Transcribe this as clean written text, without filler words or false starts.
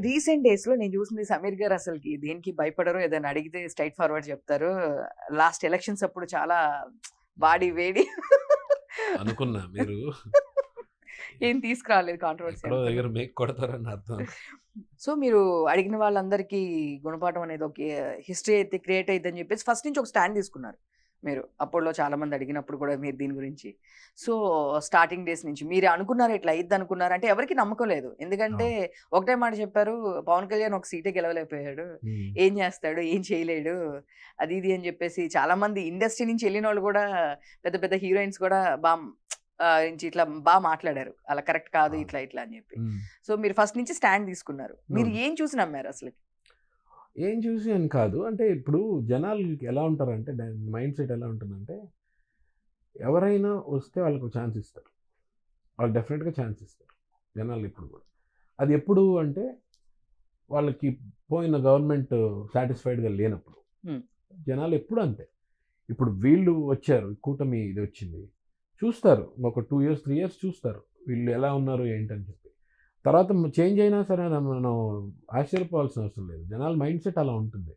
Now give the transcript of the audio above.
Recent డేస్‌లో నేను చూసింది సమీర్ గారు అసలకి దేనికి భయపడరు. ఏదైనా అడిగితే స్ట్రెయిట్ ఫార్వర్డ్ చెప్తారు. లాస్ట్ ఎలక్షన్స్ అప్పుడు చాలా వాడి వేడి అనుకున్నా మీరు ఏం తీసుకురాలేదు కాంట్రోవర్సీ ఎక్కడో అనుకున్నా. దగ్గర మేక్ కొడతారని అర్థం. సో, మీరు అడిగిన వాళ్ళందరికీ గుణపాఠం అనేది ఒక హిస్టరీ అయితే క్రియేట్ అయిద్దని చెప్పేసి ఫస్ట్ నుంచి ఒక స్టాండ్ తీసుకున్నారు మీరు. అప్పట్లో చాలామంది అడిగినప్పుడు కూడా మీరు దీని గురించి. సో, స్టార్టింగ్ డేస్ నుంచి మీరు అనుకున్నారా ఇట్లా అయిద్దనుకున్నారా? అంటే ఎవరికీ నమ్మకం లేదు. ఎందుకంటే అవును. ఒకటే మాట చెప్పారు. పవన్ కళ్యాణ్ ఒక సీటే గెలవలేకపోయాడు. హ్మ్. ఏం చేస్తాడు? ఏం చేయలేడు. అది ఇది అని చెప్పేసి చాలామంది ఇండస్ట్రీ నుంచి ఎళ్ళినోళ్ళు కూడా పెద్ద పెద్ద హీరోయిన్స్ కూడా నుంచి ఇట్లా మాట్లాడారు. అలా కరెక్ట్ కాదు అవును. ఇట్లా ఇట్లా అని చెప్పి. హ్మ్. సో, మీరు ఫస్ట్ నుంచి స్టాండ్ తీసుకున్నారు. మీరు అవును. ఏం చూసి నమ్మారు అసలకి? ఏం చూసి అని కాదు. అంటే ఇప్పుడు జనాలు ఎలా ఉంటారంటే మైండ్ సెట్ ఎలా ఉంటుందంటే, ఎవరైనా వస్తే వాళ్ళకి ఛాన్స్ ఇస్తారు. వాళ్ళు డెఫినిట్‌గా ఛాన్స్ ఇస్తారు. జనాలు ఇప్పుడు కూడా. అది ఎప్పుడు అంటే వాళ్ళకి పోయిన గవర్నమెంట్ సాటిస్ఫైడ్‌గా లేనప్పుడు. హ్మ్. జనాలు ఎప్పుడు అంతే. ఇప్పుడు వీళ్ళు వచ్చారు. కూటమి ఇది వచ్చింది. చూస్తారు. ఒక 2 ఇయర్స్, 3 ఇయర్స్ చూస్తారు. వీళ్ళు ఎలా ఉన్నారు ఏంటని చెప్పి. తర్వాత చేంజ్ అయినా సరే మనం ఆశ్చర్యపోవాల్సిన అవసరం లేదు. జనాల మైండ్ సెట్ అలా ఉంటుంది.